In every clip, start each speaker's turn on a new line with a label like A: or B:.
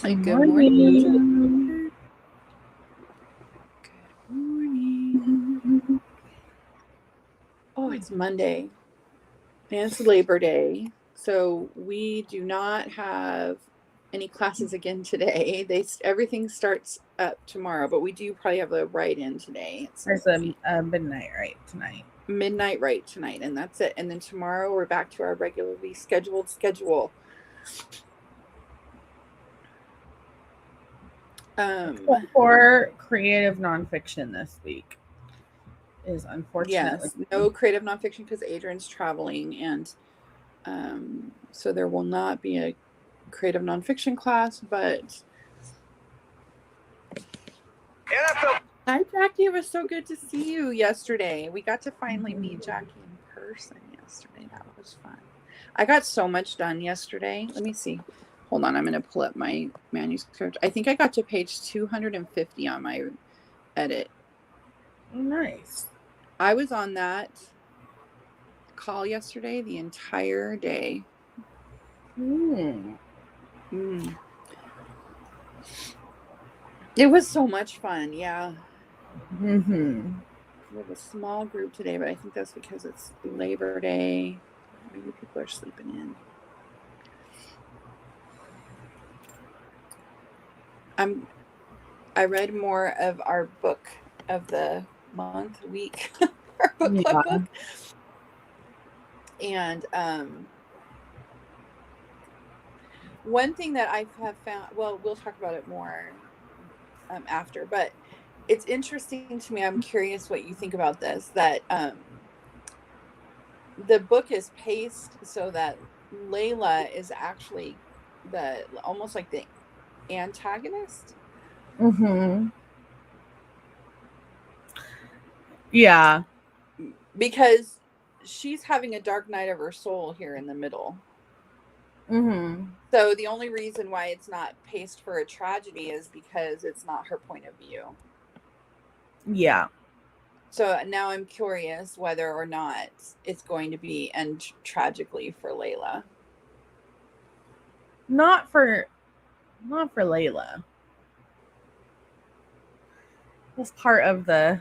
A: Good morning.
B: Morning.
A: Good morning. Oh, it's Monday and it's Labor Day. So we do not have any classes again today. Everything starts up tomorrow, but we do probably have a write-in today at some
B: There's
A: point.
B: a midnight right tonight.
A: Midnight right tonight, and that's it. And then tomorrow we're back to our regularly scheduled schedule. Um,
B: Except for creative nonfiction this week is unfortunately.
A: yes, no creative nonfiction because Adrian's traveling, and so there will not be a creative nonfiction class. But NFL. Hi, Jackie. It was so good to see you yesterday. We got to finally meet Jackie in person yesterday. That was fun. I got so much done yesterday. Let me see. Hold on. I'm going to pull up my manuscript. I think I got to page 250 on my edit.
B: Nice.
A: I was on that call yesterday the entire day.
B: Mm.
A: It was so much fun. Yeah.
B: Mm-hmm.
A: We have a small group today, but I think that's because it's Labor Day. Maybe people are sleeping in. I read more of our book of the month, week, our book club
B: Yeah.
A: book. And one thing that I have found, well, we'll talk about it more after, but it's interesting to me. I'm curious what you think about this, that the book is paced so that Layla is actually the almost like the antagonist
B: Mm-hmm. Yeah.
A: because she's having a dark night of her soul here in the middle.
B: Mm-hmm.
A: So the only reason why it's not paced for a tragedy is because it's not her point of view.
B: Yeah.
A: So now I'm curious whether or not it's going to be end tragically for Layla.
B: Not for Layla. That's part of the.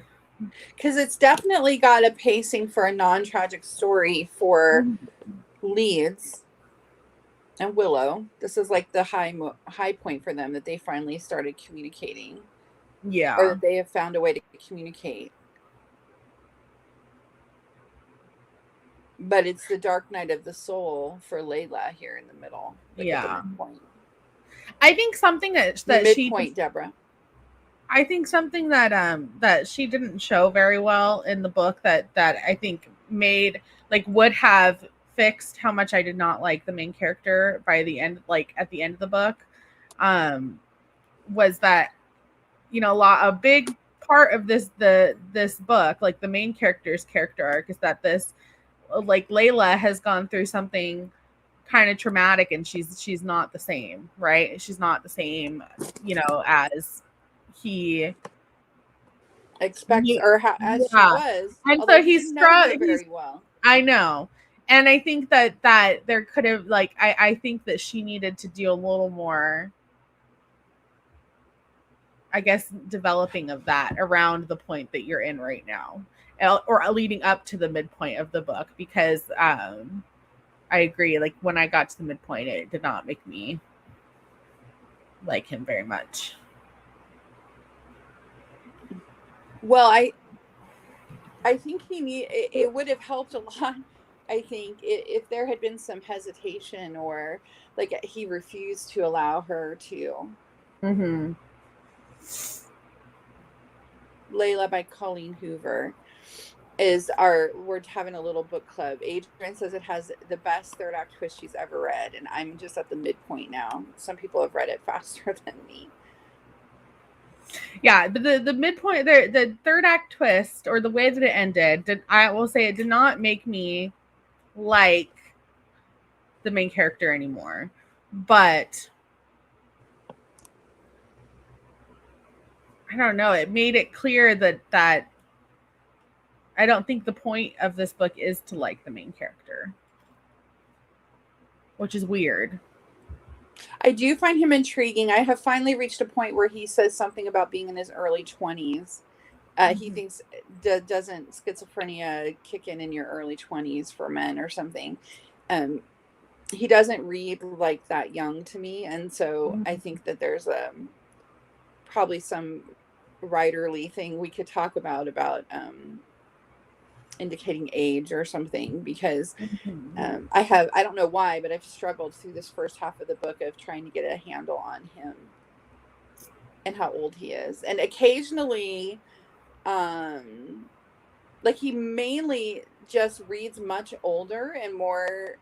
A: Because it's definitely got a pacing for a non-tragic story for
B: Mhm.
A: Leeds and Willow. This is like the high point for them, that they finally started communicating, or
B: Yeah.
A: that they have found a way to communicate. But it's the dark night of the soul for Layla here in the middle, like at the
B: Yeah.
A: midpoint.
B: I think something
A: The
B: that she
A: midpoint, Deborah.
B: I think something that she didn't show very well in the book that I think made like would have fixed how much I did not like the main character by the end, like at the end of the book, um was that, a big part of this book, like the main character's character arc, is that this, like, Layla has gone through something kind of traumatic, and she's not the same, right? She's not the same, as he.
A: Expects, or as she
B: Yeah.
A: was,
B: And
A: although
B: so
A: he didn't know her
B: he's
A: very well.
B: I know. And I think that there could have, like, I think that she needed to do a little more, I guess, developing of that around the point that you're in right now, or leading up to the midpoint of the book, because I agree, like when I got to the midpoint it did not make me like him very much.
A: Well, I think it would have helped a lot. I think if there had been some hesitation, or like he refused to allow her to.
B: Mhm.
A: Layla by Colleen Hoover is our, we're having a little book club. Adrian says it has the best third act twist she's ever read, and I'm just at the midpoint now. Some people have read it faster than me.
B: Yeah, but the midpoint, the third act twist, or the way that it ended, I will say, it did not make me like the main character anymore. But I don't know, it made it clear that I don't think the point of this book is to like the main character, which is weird.
A: I do find him intriguing. I have finally reached a point where he says something about being in his early 20s. He thinks doesn't schizophrenia kick in your early 20s for men or something. He doesn't read like that young to me, and so I think that there's probably some writerly thing we could talk about indicating age or something, because I don't know why, but I've struggled through this first half of the book of trying to get a handle on him and how old he is. And occasionally, like, he mainly just reads much older and more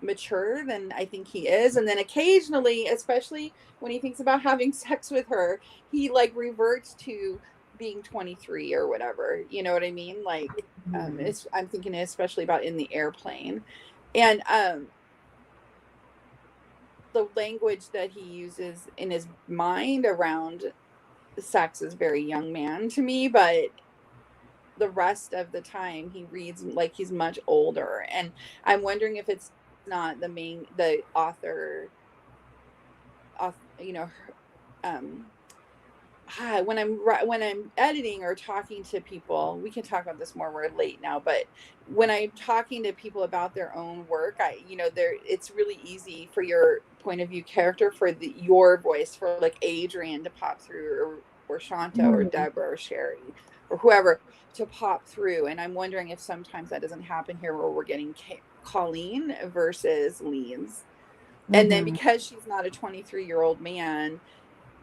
A: mature than I think he is. And then occasionally, especially when he thinks about having sex with her, he like reverts to being 23 or whatever. You know what I mean? Like, I'm thinking especially about in the airplane. And the language that he uses in his mind around sex is very young man to me, but the rest of the time he reads like he's much older. And I'm wondering if it's not the author, you know, um when I'm editing or talking to people, we can talk about this more, we're late now, but when I'm talking to people about their own work, it's really easy for your point of view character, for your voice, for like Adrian to pop through, or Shanta or Deborah or Sherry or whoever to pop through. And I'm wondering if sometimes that doesn't happen here, where we're getting Colleen versus Leeds. And then because she's not a 23-year-old man,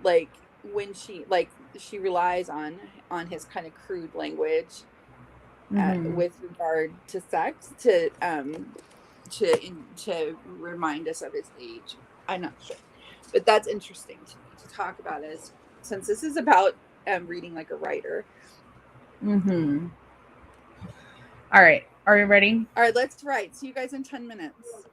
A: like when she relies on his kind of crude language with regard to sex to remind us of his age. I'm not sure, but that's interesting to me to talk about, as since this is about reading like a writer.
B: All right, are you ready?
A: All right, let's write. See you guys in 10 minutes.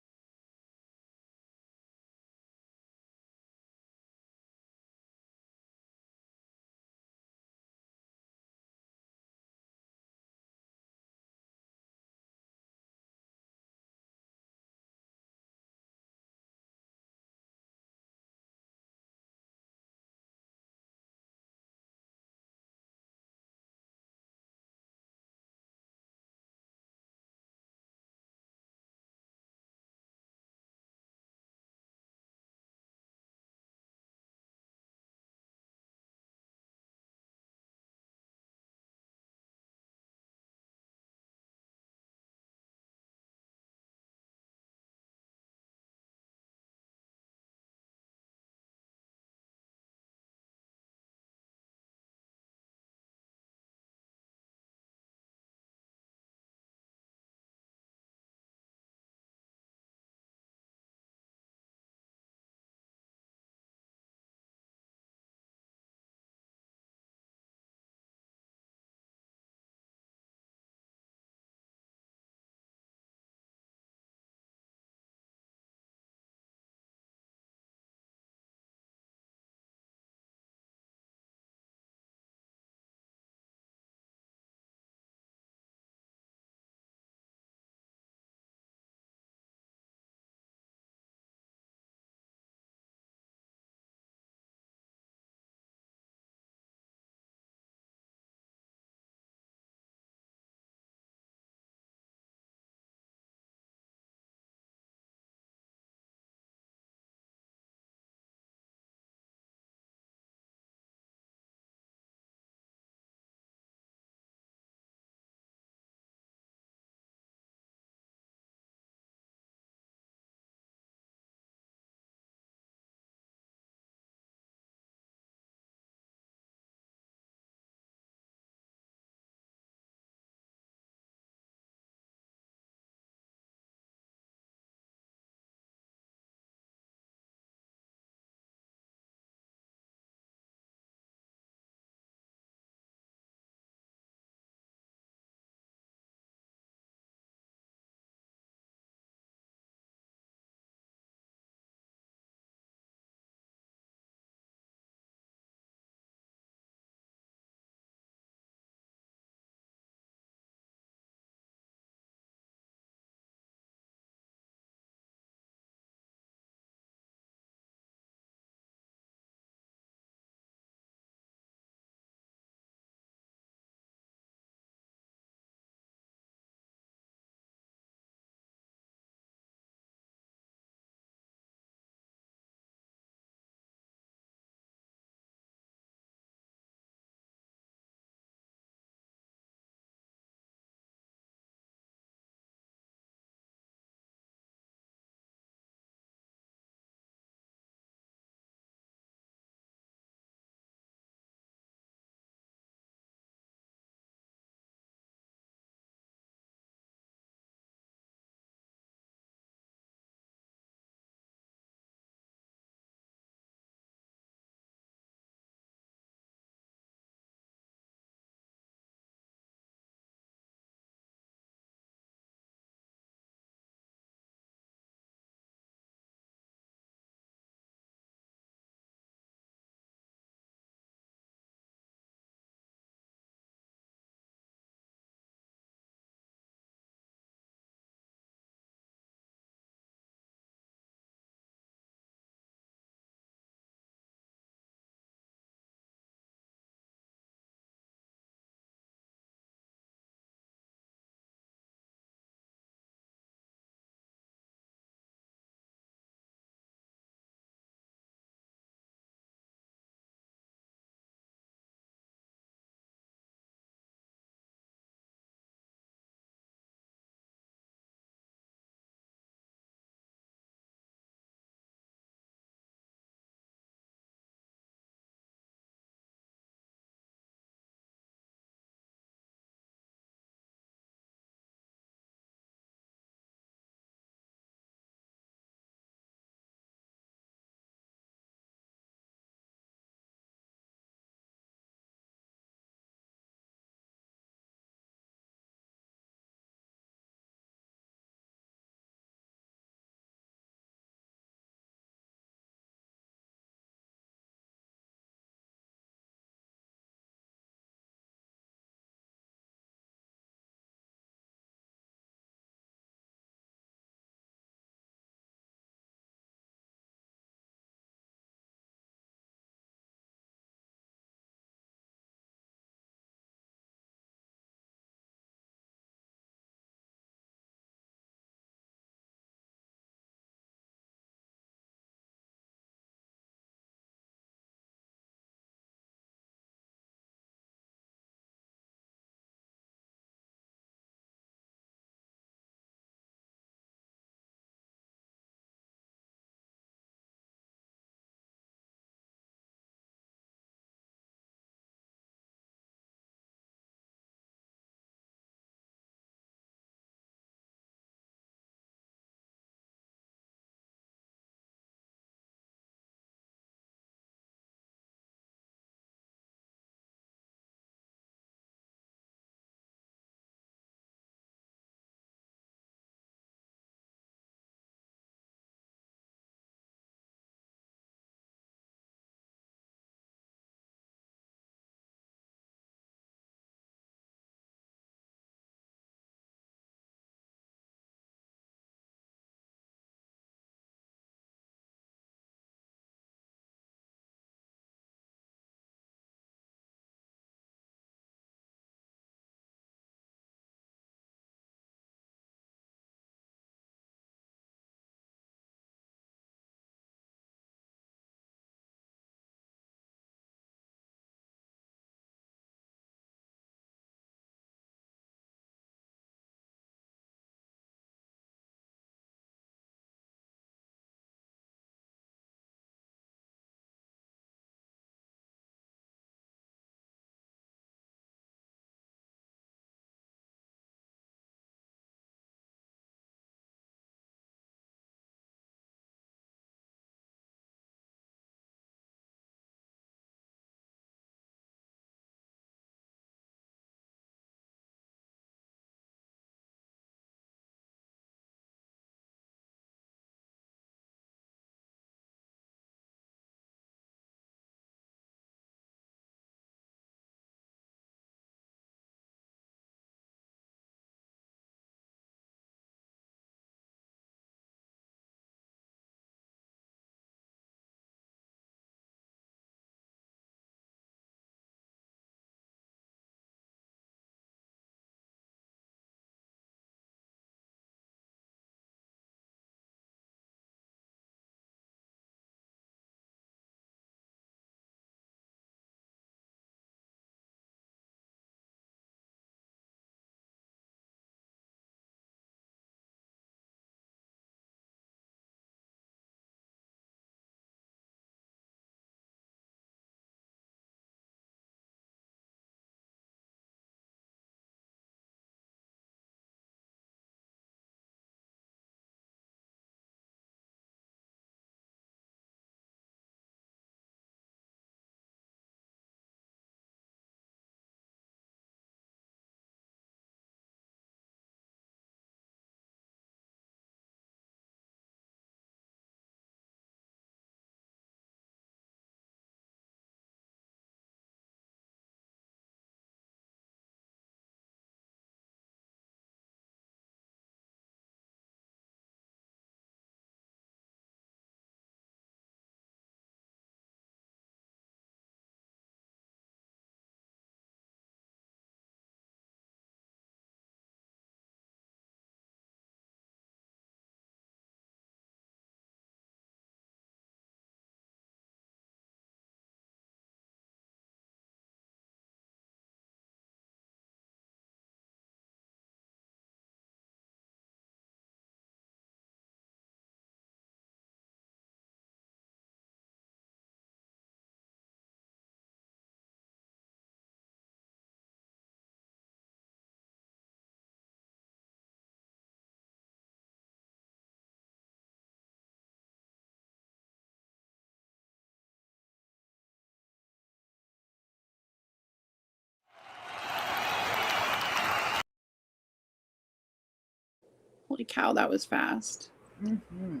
A: Holy cow, that was fast.
B: Mm-hmm.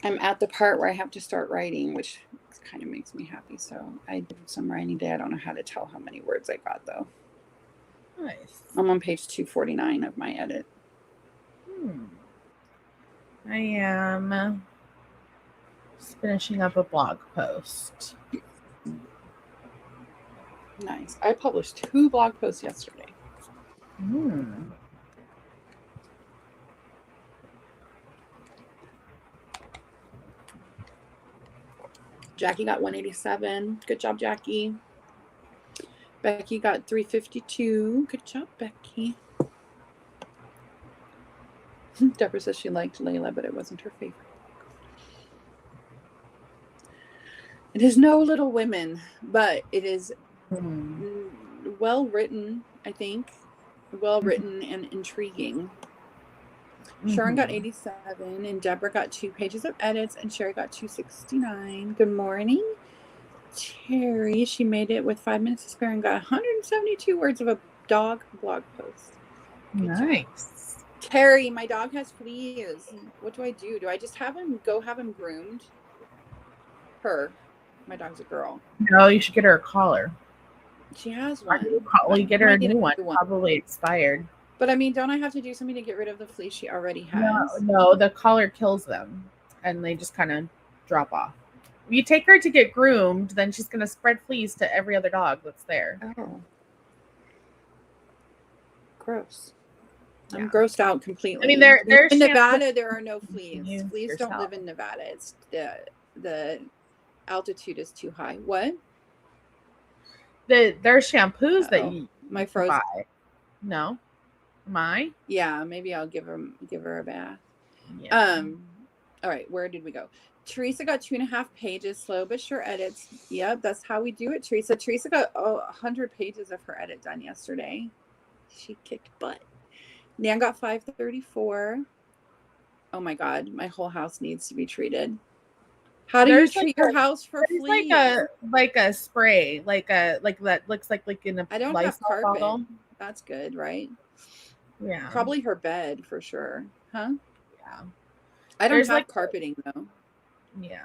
A: I'm at the part where I have to start writing, which kind of makes me happy. So I did some writing today. I don't know how to tell how many words I got, though.
B: Nice.
A: I'm on page 249 of my edit.
B: I am just finishing up a blog post.
A: Nice. I published 2 blog posts yesterday. Jackie got 187. Good job, Jackie. Becky got 352. Good job, Becky. Deborah says she liked Layla, but it wasn't her favorite. It is no Little Women, but it is well written, I think. Well written and intriguing. Sharon got 87, and Deborah got 2 pages of edits, and Sherry got 269. Good morning, Terry. She made it with 5 minutes to spare and got 172 words of a dog blog post.
B: Nice.
A: Terry, my dog has fleas. What do I do? Do I just have him groomed? My dog's a girl.
B: No, you should get her a collar.
A: She has one.
B: You get her a new one. Probably expired.
A: But I mean, don't I have to do something to get rid of the fleas she already has?
B: No, the collar kills them, and they just kind of drop off. If you take her to get groomed, then she's going to spread fleas to every other dog that's there.
A: Oh. Gross. Yeah. I'm grossed out completely.
B: I mean, there's
A: in Nevada, there are no fleas. Fleas don't live in Nevada. It's the altitude is too high. What?
B: There's shampoos that you
A: my frozen
B: buy. No. My?
A: Yeah, maybe I'll give her a bath. Yeah. All right, where did we go? Teresa got 2.5 pages, slow but sure edits. Yep, that's how we do it, Teresa. Teresa got 100 pages of her edit done yesterday. She kicked butt. Nan got 534. Oh my God, my whole house needs to be treated. How do you treat your house for fleas?
B: Like a spray, like that looks like in a
A: I don't have carpet. Bottle. That's good, right?
B: Yeah.
A: Probably her bed for sure. Huh?
B: Yeah.
A: I don't have carpeting though.
B: Yeah.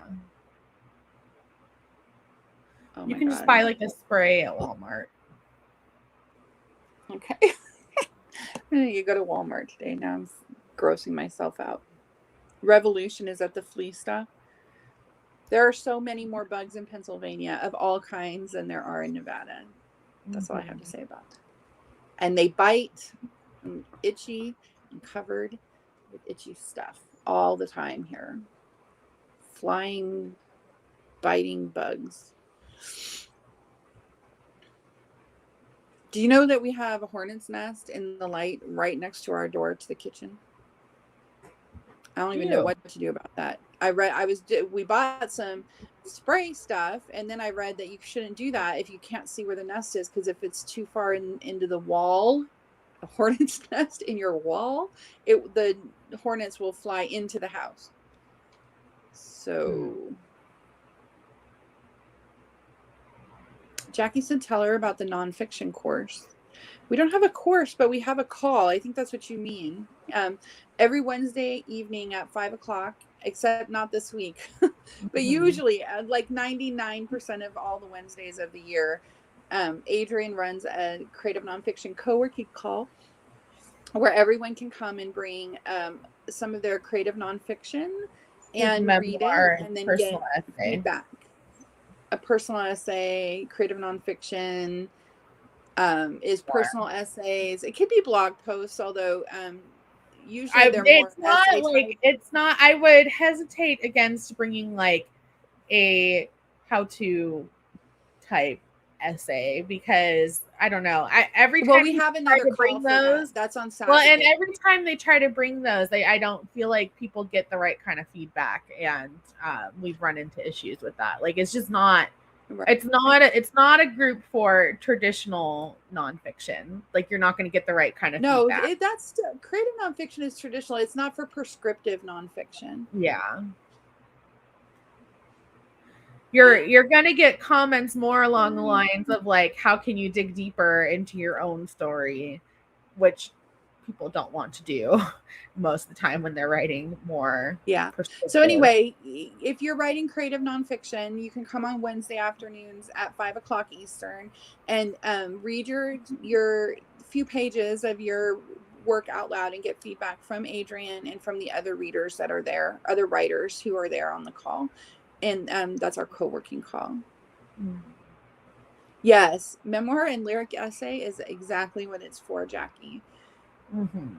A: Oh
B: you can just buy like a spray at Walmart.
A: Okay. You go to Walmart today. Now I'm grossing myself out. Revolution is at the flea stop. There are so many more bugs in Pennsylvania of all kinds than there are in Nevada. That's all I have to say about that. And they bite, and itchy, and covered with itchy stuff all the time here. Flying, biting bugs. Do you know that we have a hornet's nest in the light right next to our door to the kitchen? I don't even know what to do about that. We bought some spray stuff, and then I read that you shouldn't do that if you can't see where the nest is, because if it's too far into the wall, a hornet's nest in your wall, the hornets will fly into the house. So Jackie said tell her about the nonfiction course. We don't have a course, but we have a call. I think that's what you mean. Every Wednesday evening at 5:00, except not this week, but usually like 99% of all the Wednesdays of the year, Adrienne runs a creative nonfiction co-working call where everyone can come and bring some of their creative nonfiction and read it and then get feedback. A personal essay, creative nonfiction, is personal essays. It could be blog posts, although usually
B: it's not. I would hesitate against bringing like a how-to type essay because I don't know.
A: We have another call for those. That's on Saturday.
B: Well, and every time they try to bring those, I don't feel like people get the right kind of feedback, and we've run into issues with that. Like it's just not. Right. It's not a group for traditional nonfiction. Like you're not going to get the right kind of feedback.
A: That's creative nonfiction is traditional. It's not for prescriptive nonfiction.
B: Yeah. You're going to get comments more along the lines of like, how can you dig deeper into your own story, which people don't want to do most of the time when they're writing more.
A: Yeah. So
B: prescriptive.
A: anyway, if you're writing creative nonfiction, you can come on Wednesday afternoons at 5:00 Eastern and read your few pages of your work out loud and get feedback from Adrian and from the other readers that are there, other writers who are there on the call. And that's our co-working call. Yes, memoir and lyric essay is exactly what it's for, Jackie.
B: Mm-hmm.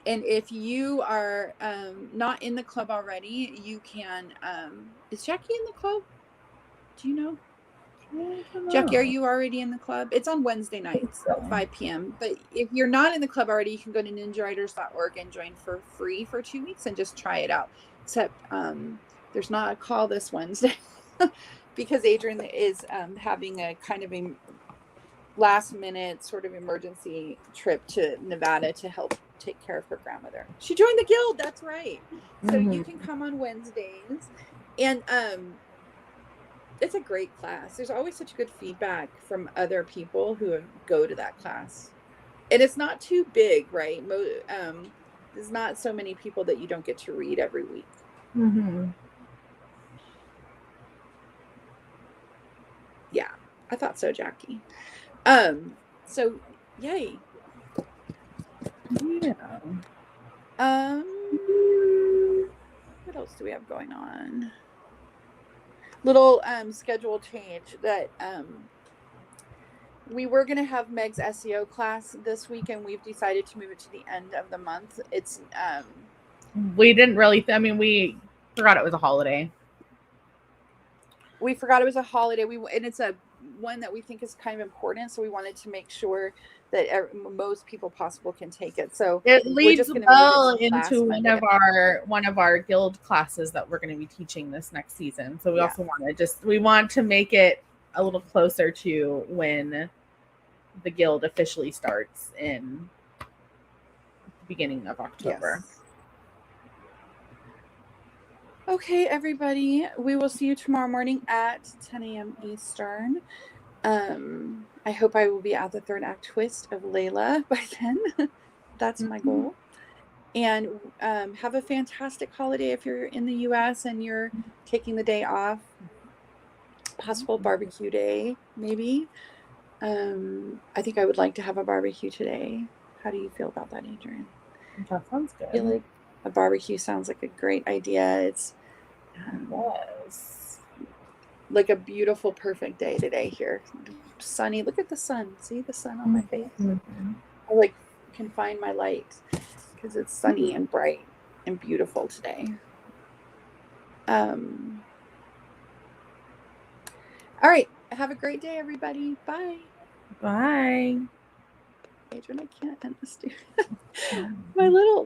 A: And if you are not in the club already, you can. Is Jackie in the club? Do you know? Jackie, are you already in the club? It's on Wednesday nights at 5 p.m. But if you're not in the club already, you can go to ninjawriters.org and join for free for 2 weeks and just try it out. Except there's not a call this Wednesday because Adrian is having a kind of a last minute sort of emergency trip to Nevada to help take care of her grandmother. She joined the guild. That's right. So you can come on Wednesdays and it's a great class. There's always such good feedback from other people who go to that class. And it's not too big, right? There's not so many people that you don't get to read every week.
B: Mm-hmm.
A: Yeah, I thought so, Jackie. So yay.
B: Yeah.
A: What else do we have going on? Little schedule change that we were going to have Meg's SEO class this week and we've decided to move it to the end of the month. It's
B: we didn't really we forgot it was a holiday.
A: We forgot it was a holiday. And it's a one that we think is kind of important, so we wanted to make sure that most people possible can take it. So
B: it leads well into one of our guild classes that we're going to be teaching this next season. So we also want to make it a little closer to when the guild officially starts in the beginning of October.
A: Yes. Okay, everybody. We will see you tomorrow morning at 10 a.m. Eastern. I hope I will be at the third act twist of Layla by then. That's my goal. And have a fantastic holiday if you're in the U.S. and you're taking the day off. Possible barbecue day, maybe. I think I would like to have a barbecue today. How do you feel about that, Adrian?
B: That sounds good.
A: I feel like a barbecue sounds like a great idea. It's like a beautiful, perfect day today here. Sunny. Look at the sun. See the sun on my face? Mm-hmm. I can find my light because it's sunny and bright and beautiful today. All right. Have a great day, everybody. Bye.
B: Bye.
A: Adrian, I can't end this. My little